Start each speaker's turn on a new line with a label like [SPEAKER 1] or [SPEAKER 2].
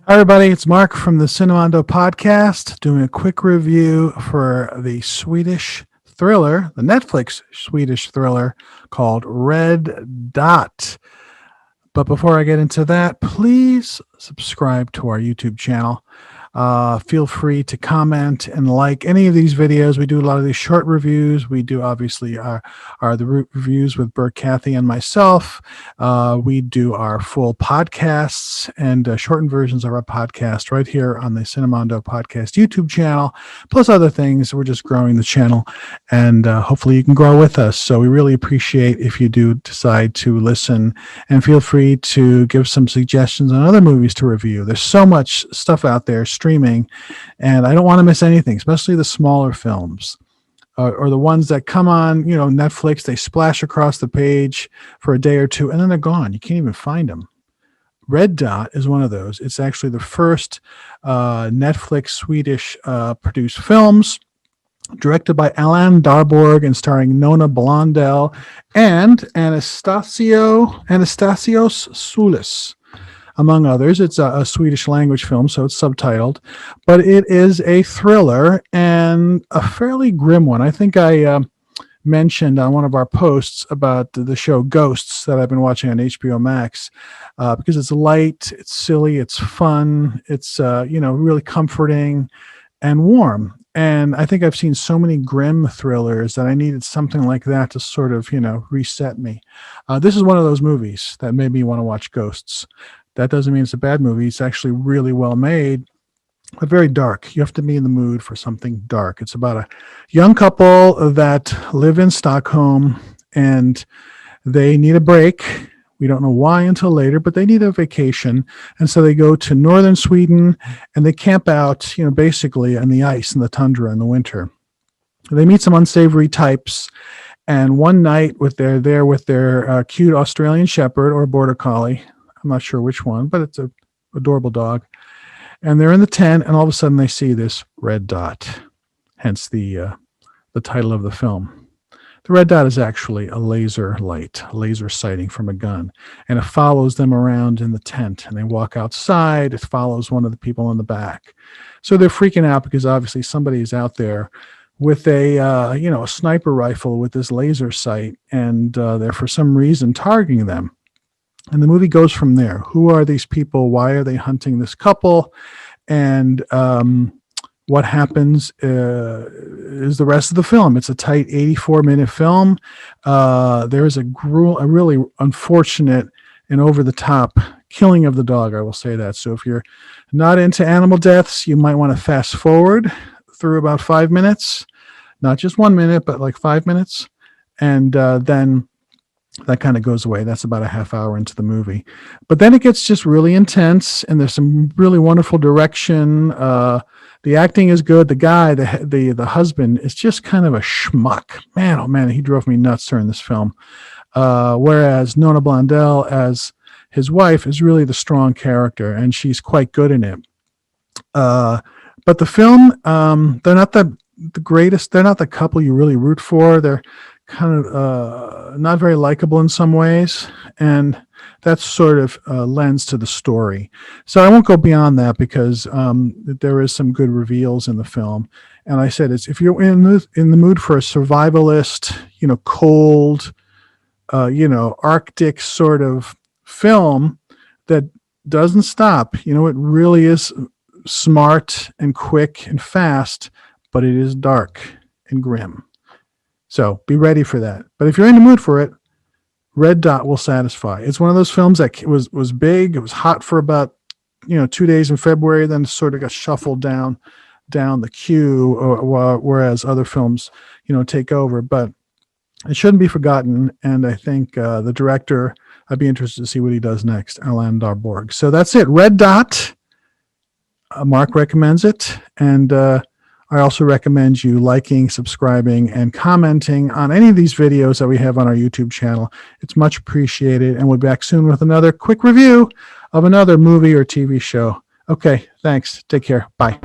[SPEAKER 1] Hi, everybody. It's Mark from the Cinemando podcast doing a quick review for the Swedish thriller, the Netflix Swedish thriller called Red Dot. But before I get into that, please subscribe to our YouTube channel. Feel free to comment and like any of these videos. We do a lot of these short reviews. We do obviously the reviews with Bert, Kathy, and myself. We do our full podcasts and shortened versions of our podcast right here on the Cinemando podcast YouTube channel, plus other things. We're just growing the channel, and hopefully you can grow with us. So we really appreciate if you do decide to listen, and feel free to give some suggestions on other movies to review. There's so much stuff out there streaming, and I don't want to miss anything, especially the smaller films or the ones that come on, Netflix. They splash across the page for a day or two, and then they're gone. You can't even find them. Red Dot is one of those. It's actually the first Netflix Swedish produced films, directed by Alan Darborg and starring Nona Blondell and Anastasios Soulis, among others. It's a Swedish language film, so it's subtitled, but it is a thriller and a fairly grim one. I think I mentioned on one of our posts about the show Ghosts that I've been watching on HBO Max, because it's light, it's silly, it's fun, it's really comforting and warm. And I think I've seen so many grim thrillers that I needed something like that to sort of, reset me. This is one of those movies that made me want to watch Ghosts. That doesn't mean it's a bad movie. It's actually really well made, but very dark. You have to be in the mood for something dark. It's about a young couple that live in Stockholm, and they need a break. We don't know why until later, but they need a vacation. And so they go to northern Sweden, and they camp out, basically on the ice in the tundra in the winter. They meet some unsavory types. And one night they're there with their cute Australian Shepherd or Border Collie. I'm not sure which one, but it's an adorable dog. And they're in the tent, and all of a sudden they see this red dot, hence the title of the film. The red dot is actually a laser sighting from a gun, and it follows them around in the tent, and they walk outside. It follows one of the people in the back. So they're freaking out because obviously somebody is out there with a sniper rifle with this laser sight, and they're for some reason targeting them. And the movie goes from there. Who are these people? Why are they hunting this couple? And what happens is the rest of the film. It's a tight 84-minute film. There is a really unfortunate and over-the-top killing of the dog, I will say that. So if you're not into animal deaths, you might want to fast forward through about 5 minutes. Not just 1 minute, but like 5 minutes. And then that kind of goes away. That's about a half hour into the movie. But then it gets just really intense, and there's some really wonderful direction. The acting is good. The guy, the husband, is just kind of a schmuck. Man, oh man, he drove me nuts during this film. Whereas Nona Blondell as his wife is really the strong character, and she's quite good in it. But the film, they're not the greatest. They're not the couple you really root for. They're kind of not very likable in some ways, and that sort of lends to the story. So I won't go beyond that because there is some good reveals in the film. And I said, if you're in the mood for a survivalist, cold, Arctic sort of film that doesn't stop, it really is smart and quick and fast, but it is dark and grim. So be ready for that. But if you're in the mood for it, Red Dot will satisfy. It's one of those films that was big. It was hot for about 2 days in February, then sort of got shuffled down the queue, whereas other films take over. But it shouldn't be forgotten. And I think the director, I'd be interested to see what he does next, Alan Darborg. So that's it. Red Dot. Mark recommends it, and I also recommend you liking, subscribing, and commenting on any of these videos that we have on our YouTube channel. It's much appreciated, and we'll be back soon with another quick review of another movie or TV show. Okay, thanks. Take care. Bye.